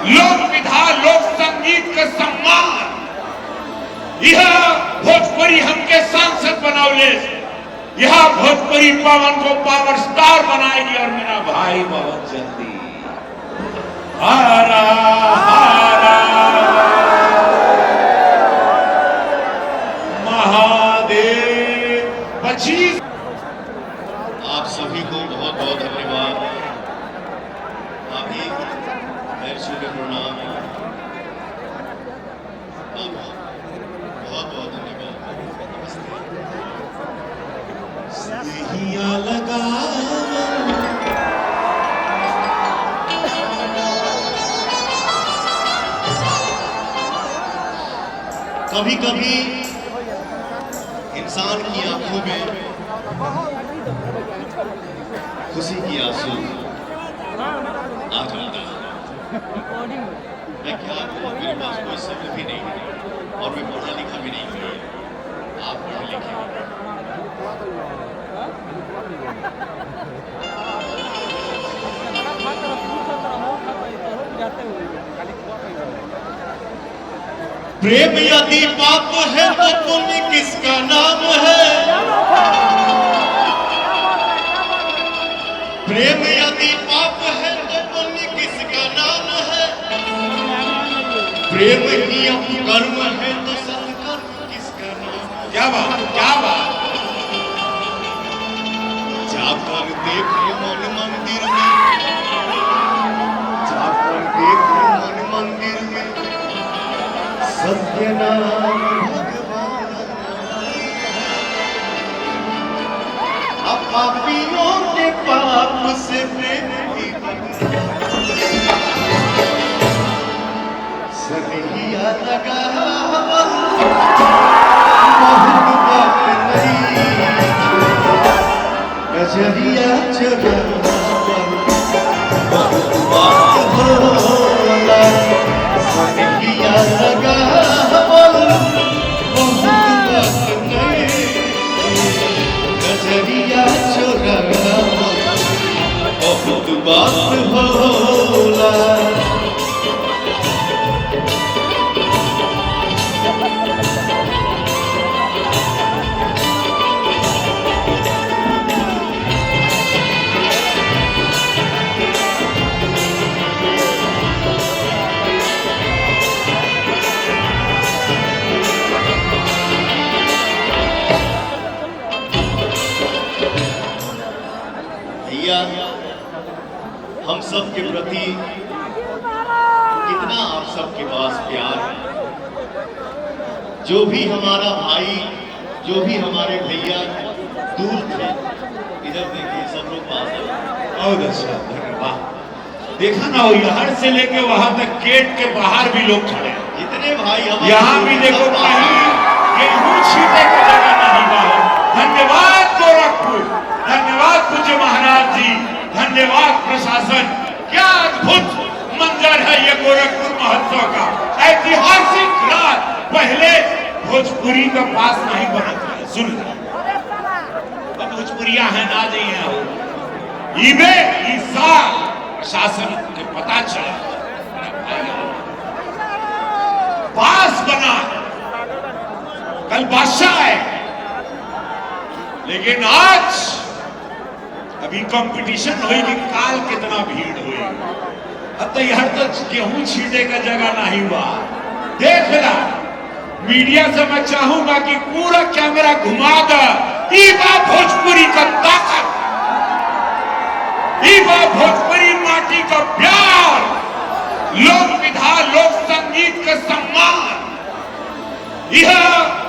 लोक विधा लोक संगीत का सम्मान यह भोजपुरी हमके सांसद बनौले, यह भोजपुरी पवन को पावर स्टार बनाएगी और मेरा भाई बहुत जल्दी हारा हारा महादेव। 25 आप सभी को बहुत बहुत धन्यवाद। अभी मेरे सूर्य प्रणाम, बहुत बहुत धन्यवाद। नमस्ते। लगा कभी कभी इंसान की आंखों में खुशी की आंसू आ जाता है। मैं क्या कहूं, मेरे पास कोई शब्द भी नहीं है और मैं पढ़ा लिखा भी नहीं हूं। आप पढ़े लिखे प्रेम यदि पाप है तो पुण्य किसका नाम है? प्रेम यदि पाप है तो पुण्य किसका नाम है? प्रेम ही अपकर्म है तो सत्कर्म किसका नाम है? क्या बात, क्या बात। जाकर देखे मन मंदिर में, जाकर देखे मन मंदिर में सत्य नाम भगवान। अब पापियों के पाप से प्रेम भी सनहिया लगा बहुत बात नहीं, गजरिया चला बहुत बात होला। सनहिया लगा बहुत बात होला। भैया, हम सब के प्रति कितना आप सबके पास प्यार है। जो भी हमारा भाई, जो भी हमारे भैया दूर थे, इधर देखिए सब लोग पास हैं। बहुत अच्छा, धन्यवाद। देखा ना, वो यहाँ से लेके वहां तक गेट के बाहर भी लोग खड़े हैं। इतने भाई हमारे यहाँ भी देखो, कहीं गेहूं छींटे की जगह नहीं बाहर। धन्यवाद गोरखपुर, धन्यवाद पूज्य महाराज जी, धन्यवाद प्रशासन। क्या अद्भुत मंजर है ये गोरखपुर महोत्सव का। ऐतिहासिक रात, पहले भोजपुरी का पास नहीं बना था। सुन भोजपुरिया है ना जी यहाँ ईबे ईसा शासन के पता चला पास बना, कल बादशाह है, लेकिन आज अभी कंपटीशन हुई कि काल कितना भीड़ हुई। अब तो यह तो गेहूं छींटे का जगह नहीं हुआ। देख ला, मीडिया से मैं चाहूंगा कि पूरा कैमरा घुमा दे। ईबा भोजपुरी का ताकत, ईबा भोजपुरी माटी का प्यार, लोक विधा लोक संगीत का सम्मान यह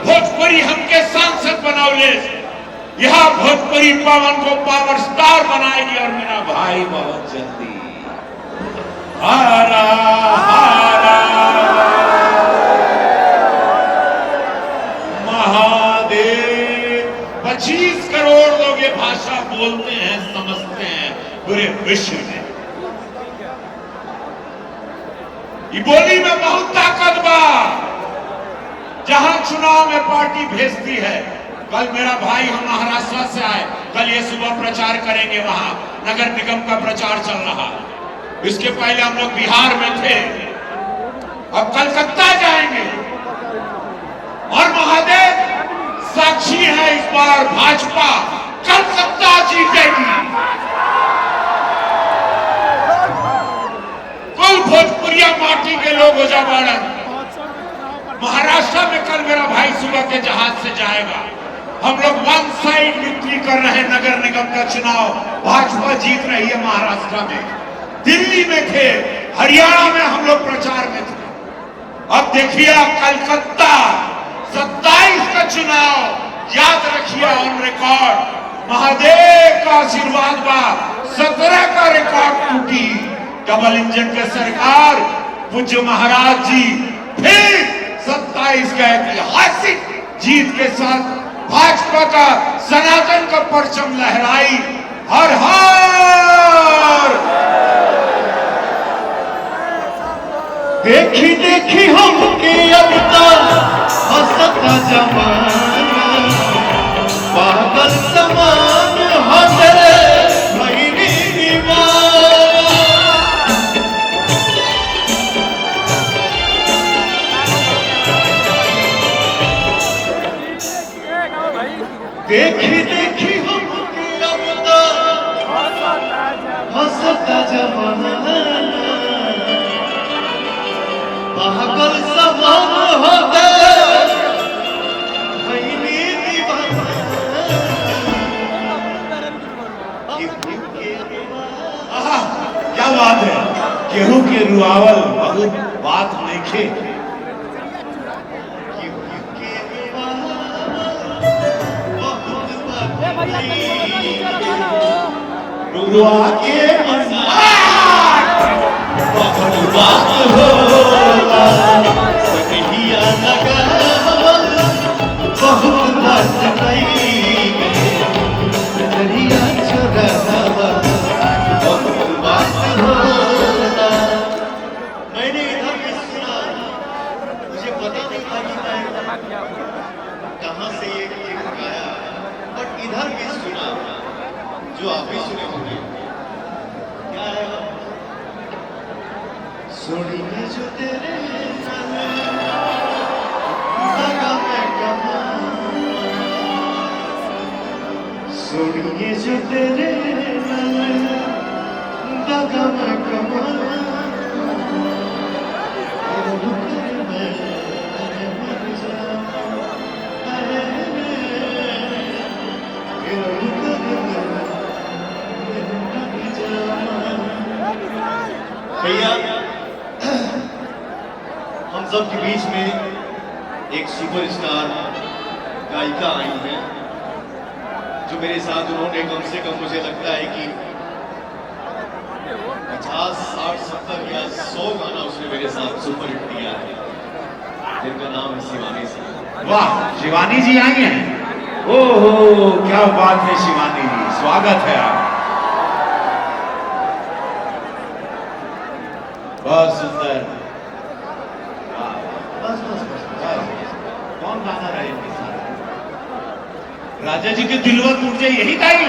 भोजपुरी हमके सांसद बनौले, यह भोजपुरी पवन को पावर स्टार बनाएगी और मेरा भाई बहुत जल्दी हारा हारा महादेव। 25 करोड़ लोग ये भाषा बोलते हैं, समझते हैं पूरे विश्व में। ये बोली में बहुत ताकत बा। जहां चुनाव में पार्टी भेजती है, कल मेरा भाई हम महाराष्ट्र से आए, कल ये सुबह प्रचार करेंगे, वहां नगर निगम का प्रचार चल रहा। इसके पहले हम लोग बिहार में थे, अब कलकत्ता जाएंगे और महादेव साक्षी है, इस बार भाजपा कलकत्ता जीतेगी। कुल भोजपुरिया माटी के लोग हो जा बाड़न। महाराष्ट्र में कल मेरा भाई सुबह के जहाज से जाएगा। हम लोग वन साइड विक्ट्री कर रहे हैं। नगर निगम का चुनाव भाजपा जीत रही है महाराष्ट्र में, दिल्ली में थे, हरियाणा में हम लोग प्रचार में थे। अब देखिए कलकत्ता 27 का चुनाव याद रखिए ऑन रिकॉर्ड। महादेव का आशीर्वाद बा, 17 का रिकॉर्ड टूटी। डबल इंजन के सरकार पूज्य महाराज जी फिर 27 का ऐतिहासिक जीत के साथ भाजपा का सनातन का परचम लहराई। हर हर देखी देखी हमके अब तक हंसता जमाना, पागल समान हंसे भईनी दीवाना। देखी देखी हमके अब तक हंसता जमाना, पागल समान होते भईनी दीवाना। क्या बात है, केहू के रुआवल बहुत बात नहीं खे। रुआ के बहुत बात होला, सनहिया लगावल बहुत बात नहीं, नजरिया चुरावल बहुत बात होला। मैंने इधर भी सुना, मुझे पता नहीं था कि मैं कहाँ से ये गाया, बट इधर भी सुना जो आप भी सुने होंगे। क्या है वो? सोनिए जो तेरे लगा मैं कहाँ, सोनिए जो तेरे लगा मैं कहाँ, भैया हम सब के बीच में एक सुपरस्टार गायिका आई है, जो मेरे साथ उन्होंने कम से कम मुझे लगता है कि 50, 60, 70 या 100 गाना उसने मेरे साथ सुपर हिट किया है, जिनका नाम है शिवानी सिंह। वाह, शिवानी जी आई हैं। ओहो क्या बात है शिवानी जी, स्वागत है आप। बहुत सुंदर। बस बस बस कौन गाना रहे इनके साथ? राजा जी के दिलवा टूट जाए यही गाई।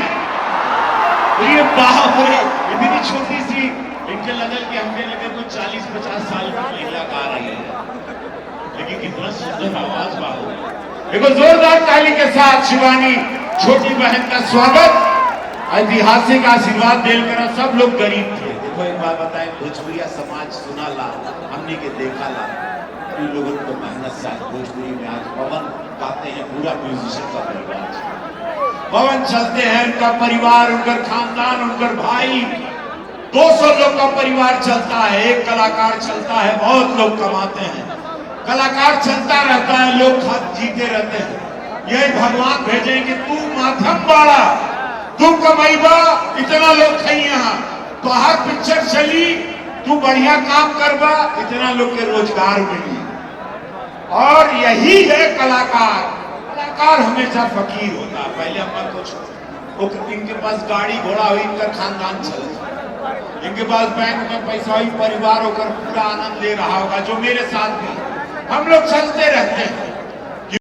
ये बाप रे, इतनी छोटी सी, इनके लगन कि हमने लगे तो 40-50 साल की महिला गा रही है, लेकिन कितना सुंदर आवाज बाबू। देखो जोरदार ताली के साथ शिवानी छोटी बहन का स्वागत। ऐतिहासिक आशीर्वाद देकर सब लोग गरीब थे। देखो एक बात बताएं, भोजपुरिया समाज सुना ला, हमने के देखा ला, इन लोगों को मेहनत से भोजपुरी में आज पवन गाते हैं, पूरा म्यूजिशियन का परिवार पवन चलते हैं, उनका परिवार, उनका खानदान, उनका भाई, 200 लोग का परिवार चलता है। एक कलाकार चलता है, बहुत लोग कमाते हैं, कलाकार चलता रहता है, लोग जीते रहते हैं। यही भगवान भेजेंगे, तू माध्यम बाड़ा, तू कमाईबा, इतना लोग खाई यहाँ बाहर पिक्चर चली, तू बढ़िया काम करबा, इतना लोग के रोजगार मिली। और यही है कलाकार। कलाकार हमेशा फकीर होता। पहले हम कुछ इनके पास गाड़ी घोड़ा हुई, इनका खानदान चले, इनके पास बैंक में पैसा हुई, परिवार होकर पूरा आनंद ले रहा होगा, जो मेरे साथ भी हम लोग चलते रहते हैं।